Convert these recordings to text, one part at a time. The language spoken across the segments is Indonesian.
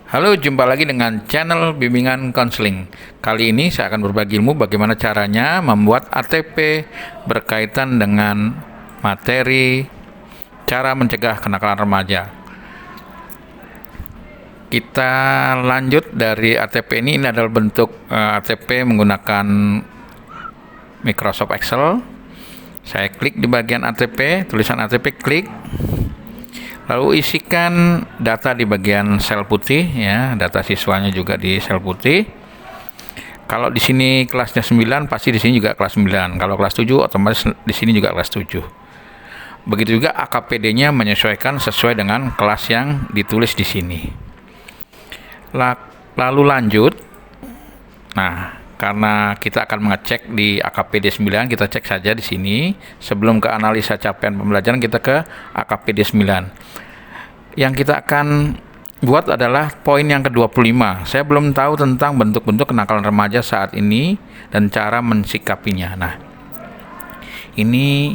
Halo, jumpa lagi dengan channel bimbingan konseling. Kali ini saya akan berbagi ilmu bagaimana caranya membuat ATP berkaitan dengan materi cara mencegah kenakalan remaja. Kita lanjut dari ATP ini adalah bentuk ATP menggunakan Microsoft Excel. Saya klik di bagian ATP, tulisan ATP, klik. Lalu isikan data di bagian sel putih, ya, data siswanya juga di sel putih. Kalau di sini kelasnya 9, pasti di sini juga kelas 9. Kalau kelas 7, otomatis di sini juga kelas 7. Begitu juga AKPD-nya menyesuaikan sesuai dengan kelas yang ditulis di sini. Lalu lanjut. Nah, karena kita akan mengecek di AKPD 9, kita cek saja di sini. Sebelum ke analisa capaian pembelajaran, kita ke AKPD 9. Yang kita akan buat adalah poin yang ke-25. Saya belum tahu tentang bentuk-bentuk kenakalan remaja saat ini dan cara mensikapinya. Nah, ini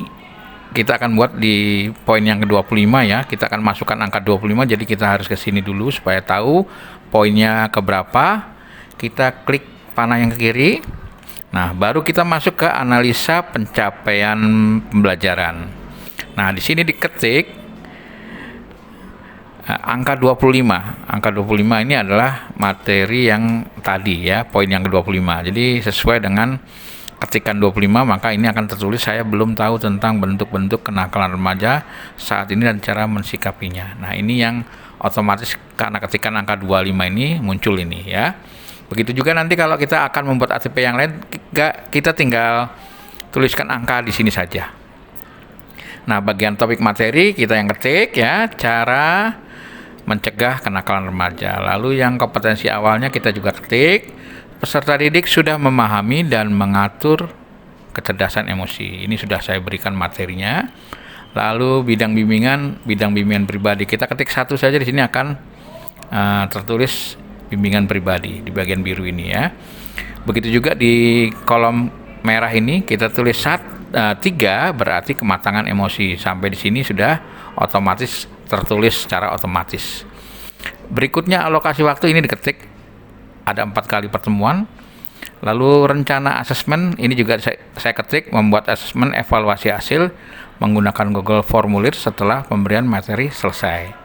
kita akan buat di poin yang ke-25, ya. Kita akan masukkan angka 25, jadi kita harus ke sini dulu supaya tahu poinnya keberapa. Kita klik panah yang ke kiri. Nah, baru kita masuk ke analisa pencapaian pembelajaran. Nah, di sini diketik angka 25. Angka 25 ini adalah materi yang tadi, ya, poin yang ke-25. Jadi sesuai dengan ketikan 25, maka ini akan tertulis saya belum tahu tentang bentuk-bentuk kenakalan remaja saat ini dan cara mensikapinya. Nah, ini yang otomatis karena ketikan angka 25 ini muncul ini, ya. Begitu juga nanti kalau kita akan membuat ATP yang lain, kita tinggal tuliskan angka di sini saja. Nah, bagian topik materi kita yang ketik, ya, cara mencegah kenakalan remaja. Lalu yang kompetensi awalnya kita juga ketik, peserta didik sudah memahami dan mengatur kecerdasan emosi. Ini sudah saya berikan materinya. Lalu bidang bimbingan pribadi kita ketik satu saja, di sini akan tertulis bimbingan pribadi di bagian biru ini, ya. Begitu juga di kolom merah ini kita tulis 3 berarti kematangan emosi. Sampai di sini sudah otomatis tertulis secara otomatis. Berikutnya alokasi waktu ini diketik, ada 4 kali pertemuan. Lalu rencana asesmen ini juga saya ketik, membuat asesmen evaluasi hasil menggunakan Google Formulir setelah pemberian materi selesai.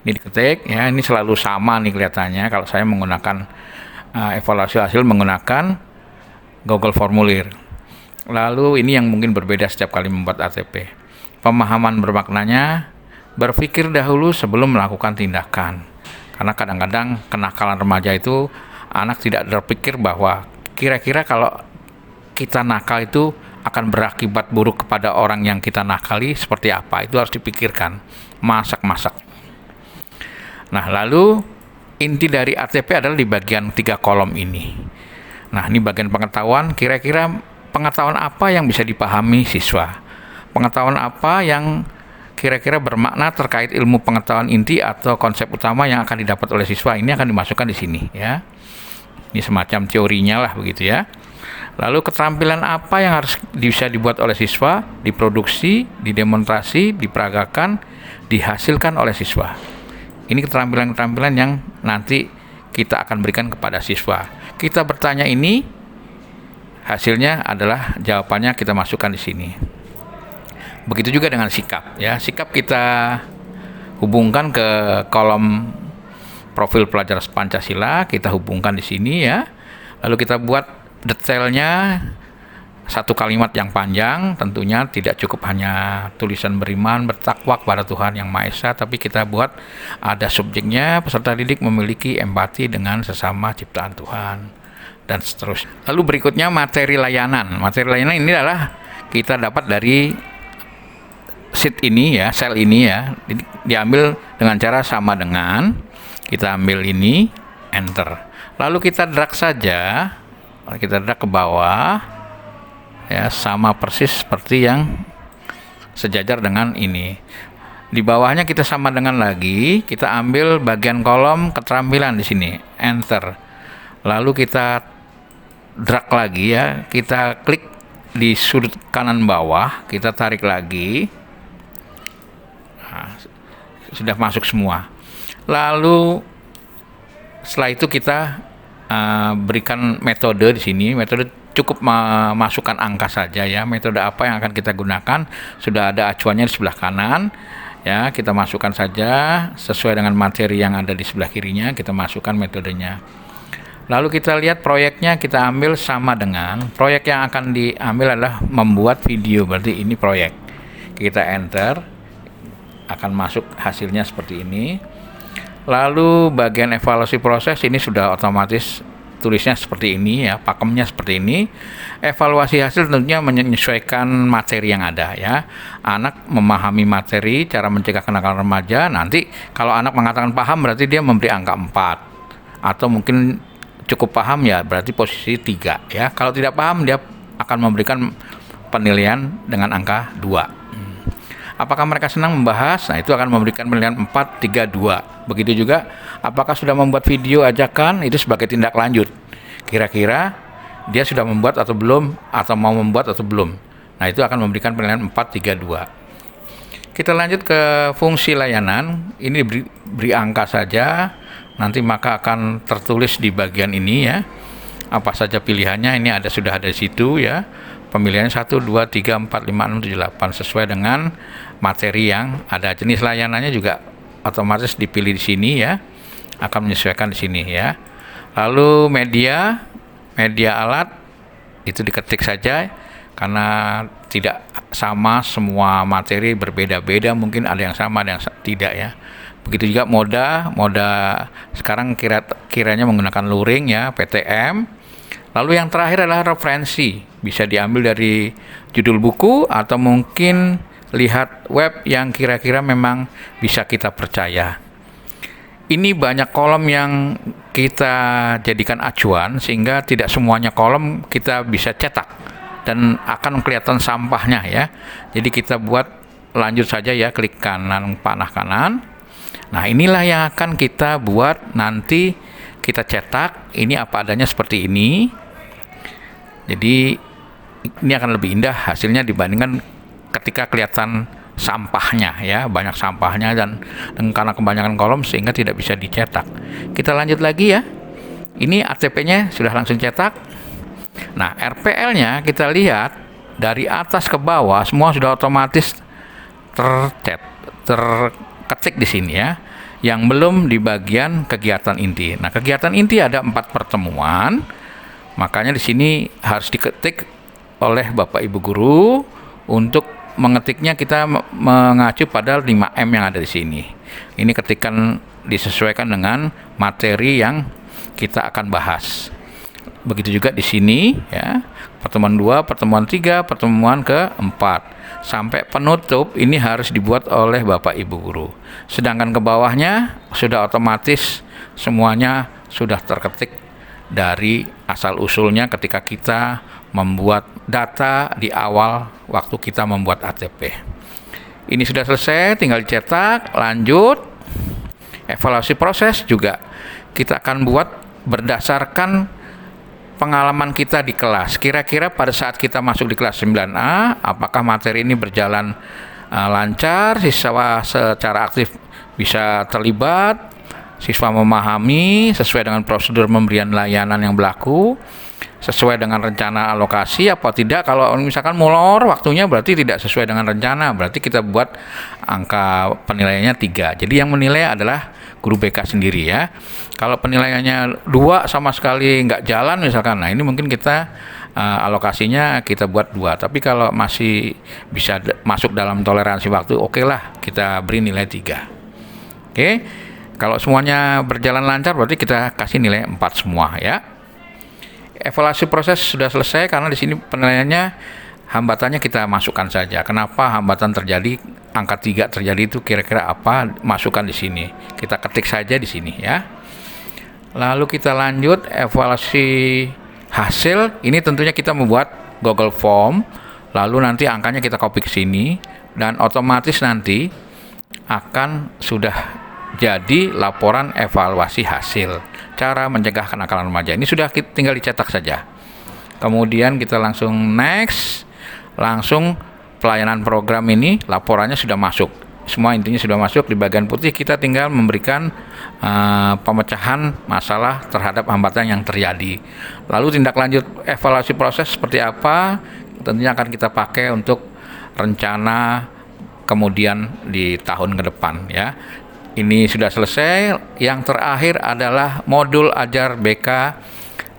Ini diketik, ya, ini selalu sama nih kelihatannya kalau saya menggunakan evaluasi hasil menggunakan Google Formulir. Lalu ini yang mungkin berbeda setiap kali membuat ATP. Pemahaman bermaknanya, berpikir dahulu sebelum melakukan tindakan. Karena kadang-kadang kenakalan remaja itu anak tidak berpikir bahwa kira-kira kalau kita nakal itu akan berakibat buruk kepada orang yang kita nakali seperti apa. Itu harus dipikirkan. Masak-masak. Nah, lalu inti dari ATP adalah di bagian 3 kolom ini. Nah, ini bagian pengetahuan. Kira-kira pengetahuan apa yang bisa dipahami siswa? Pengetahuan apa yang kira-kira bermakna terkait ilmu pengetahuan inti atau konsep utama yang akan didapat oleh siswa? Ini akan dimasukkan di sini, ya. Ini semacam teorinya lah, begitu, ya. Lalu keterampilan apa yang harus bisa dibuat oleh siswa, diproduksi, didemonstrasi, diperagakan, dihasilkan oleh siswa. Ini keterampilan-keterampilan yang nanti kita akan berikan kepada siswa. Kita bertanya ini, hasilnya adalah jawabannya kita masukkan di sini. Begitu juga dengan sikap, ya. Sikap kita hubungkan ke kolom profil pelajar Pancasila, kita hubungkan di sini, ya. Lalu kita buat detailnya 1 kalimat yang panjang, tentunya tidak cukup hanya tulisan beriman, bertakwa kepada Tuhan Yang Maha Esa, tapi kita buat ada subjeknya, peserta didik memiliki empati dengan sesama ciptaan Tuhan, dan seterusnya. Lalu berikutnya materi layanan. Materi layanan ini adalah kita dapat dari sheet ini, ya, sel ini, ya. Diambil dengan cara sama dengan kita ambil ini, enter. Lalu kita drag saja, kita drag ke bawah, ya, sama persis seperti yang sejajar dengan ini. Di bawahnya kita sama dengan lagi, kita ambil bagian kolom keterampilan di sini, enter. Lalu kita drag lagi ya, kita klik di sudut kanan bawah, kita tarik lagi. Nah, sudah masuk semua. Lalu setelah itu kita berikan metode di sini. Metode cukup masukkan angka saja ya. Metode apa yang akan kita gunakan sudah ada acuannya di sebelah kanan ya. Kita masukkan saja sesuai dengan materi yang ada di sebelah kirinya. Kita masukkan metodenya. Lalu kita lihat proyeknya, kita ambil sama dengan proyek yang akan diambil adalah membuat video. Berarti ini proyek. Kita enter, akan masuk hasilnya seperti ini. Lalu bagian evaluasi proses ini sudah otomatis tulisnya seperti ini ya, pakemnya seperti ini. Evaluasi hasil tentunya menyesuaikan materi yang ada ya. Anak memahami materi, cara mencegah kenakalan remaja. Nanti kalau anak mengatakan paham berarti dia memberi angka 4. Atau mungkin cukup paham ya berarti posisi 3 ya. Kalau tidak paham dia akan memberikan penilaian dengan angka 2. Apakah mereka senang membahas? Nah, itu akan memberikan penilaian 4, 3, 2. Begitu juga, apakah sudah membuat video ajakan? Itu sebagai tindak lanjut. Kira-kira dia sudah membuat atau belum, atau mau membuat atau belum. Nah, itu akan memberikan penilaian 4, 3, 2. Kita lanjut ke fungsi layanan. Ini beri angka saja. Nanti maka akan tertulis di bagian ini ya. Apa saja pilihannya, ini sudah ada di situ ya. Pemilihannya 1, 2, 3, 4, 5, 6, 7, 8 sesuai dengan materi yang ada. Jenis layanannya juga otomatis dipilih di sini ya, akan menyesuaikan di sini ya. Lalu media alat itu diketik saja karena tidak sama, semua materi berbeda-beda, mungkin ada yang sama ada yang tidak ya. Begitu juga moda sekarang kiranya menggunakan luring ya, PTM. Lalu yang terakhir adalah referensi, bisa diambil dari judul buku atau mungkin lihat web yang kira-kira memang bisa kita percaya. Ini banyak kolom yang kita jadikan acuan sehingga tidak semuanya kolom kita bisa cetak dan akan kelihatan sampahnya ya. Jadi kita buat lanjut saja ya, klik kanan, panah kanan. Nah, inilah yang akan kita buat nanti kita cetak. Ini apa adanya seperti ini. Jadi ini akan lebih indah hasilnya dibandingkan ketika kelihatan sampahnya ya, banyak sampahnya dan karena kebanyakan kolom sehingga tidak bisa dicetak. Kita lanjut lagi ya. Ini ATP-nya sudah langsung cetak. Nah, RPL-nya kita lihat dari atas ke bawah semua sudah otomatis terketik di sini ya. Yang belum di bagian kegiatan inti. Nah, kegiatan inti ada 4 pertemuan. Makanya di sini harus diketik oleh Bapak Ibu guru. Untuk mengetiknya kita mengacu pada 5M yang ada di sini. Ini ketikan disesuaikan dengan materi yang kita akan bahas. Begitu juga di sini ya. Pertemuan 2, pertemuan 3, pertemuan ke-4 sampai penutup ini harus dibuat oleh Bapak Ibu guru. Sedangkan ke bawahnya sudah otomatis semuanya sudah terketik dari asal-usulnya ketika kita membuat data di awal waktu kita membuat ATP. Ini sudah selesai, tinggal dicetak, lanjut. Evaluasi proses juga kita akan buat berdasarkan pengalaman kita di kelas. Kira-kira pada saat kita masuk di kelas 9A, apakah materi ini berjalan lancar, siswa secara aktif bisa terlibat, siswa memahami sesuai dengan prosedur pemberian layanan yang berlaku, sesuai dengan rencana alokasi apa tidak. Kalau misalkan molor waktunya berarti tidak sesuai dengan rencana, berarti kita buat angka penilaiannya 3. Jadi yang menilai adalah guru BK sendiri ya. Kalau penilaiannya 2 sama sekali nggak jalan misalkan, nah ini mungkin kita alokasinya kita buat 2. Tapi kalau masih bisa masuk dalam toleransi waktu, oke lah kita beri nilai 3. Oke. Kalau semuanya berjalan lancar berarti kita kasih nilai 4 semua ya. Evaluasi proses sudah selesai karena di sini penilaiannya hambatannya kita masukkan saja. Kenapa hambatan terjadi, angka 3 terjadi itu kira-kira apa? Masukkan di sini. Kita ketik saja di sini ya. Lalu kita lanjut evaluasi hasil. Ini tentunya kita membuat Google Form. Lalu nanti angkanya kita copy ke sini dan otomatis nanti akan sudah jadi laporan evaluasi hasil cara mencegah kenakalan remaja. Ini sudah tinggal dicetak saja. Kemudian kita langsung next, langsung pelayanan program ini laporannya sudah masuk. Semua intinya sudah masuk. Di bagian putih kita tinggal memberikan pemecahan masalah terhadap hambatan yang terjadi. Lalu tindak lanjut evaluasi proses seperti apa tentunya akan kita pakai untuk rencana kemudian di tahun ke depan ya. Ini sudah selesai. Yang terakhir adalah modul ajar BK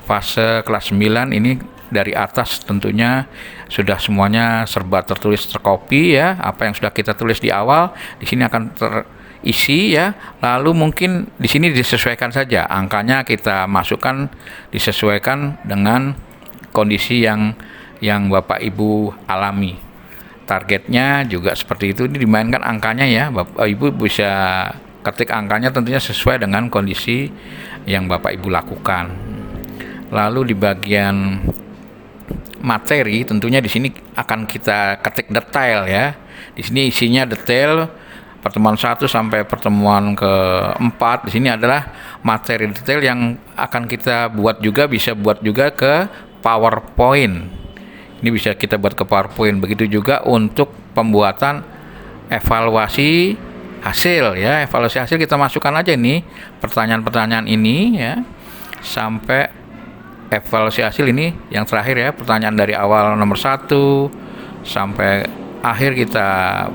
fase kelas 9. Ini dari atas tentunya sudah semuanya serba tertulis terkopi ya, apa yang sudah kita tulis di awal di sini akan terisi ya. Lalu mungkin di sini disesuaikan saja angkanya, kita masukkan disesuaikan dengan kondisi yang Bapak Ibu alami. Targetnya juga seperti itu, ini dimainkan angkanya ya, Bapak Ibu bisa ketik angkanya tentunya sesuai dengan kondisi yang Bapak Ibu lakukan. Lalu di bagian materi tentunya di sini akan kita ketik detail ya. Di sini isinya detail pertemuan 1 sampai pertemuan ke-4. Di sini adalah materi detail yang akan kita buat juga, bisa buat juga ke PowerPoint. Ini bisa kita buat ke PowerPoint. Begitu juga untuk pembuatan evaluasi hasil ya. Evaluasi hasil kita masukkan aja nih pertanyaan-pertanyaan ini ya, sampai evaluasi hasil ini yang terakhir ya, pertanyaan dari awal nomor 1 sampai akhir kita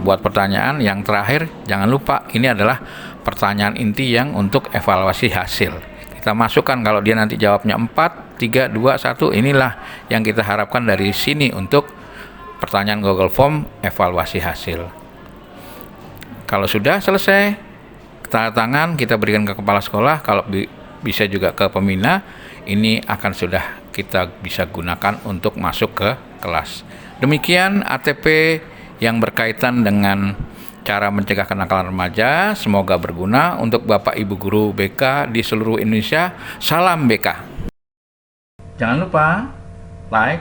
buat pertanyaan yang terakhir. Jangan lupa ini adalah pertanyaan inti yang untuk evaluasi hasil. Kita masukkan kalau dia nanti jawabnya 4, 3, 2, 1, inilah yang kita harapkan dari sini untuk pertanyaan Google Form evaluasi hasil. Kalau sudah selesai, tanda tangan kita berikan ke kepala sekolah, kalau bisa juga ke pembina. Ini akan sudah kita bisa gunakan untuk masuk ke kelas. Demikian ATP yang berkaitan dengan cara mencegah kenakalan remaja. Semoga berguna untuk Bapak Ibu guru BK di seluruh Indonesia. Salam BK. Jangan lupa like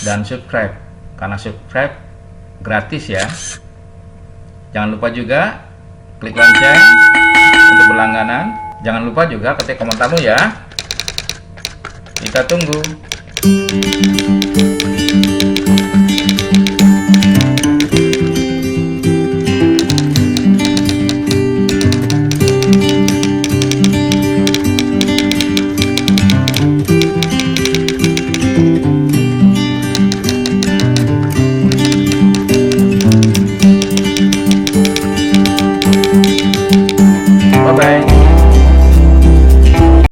dan subscribe, karena subscribe gratis ya. Jangan lupa juga klik lonceng untuk berlangganan. Jangan lupa juga ketik komentarmu ya. Kita tunggu. Bye-bye.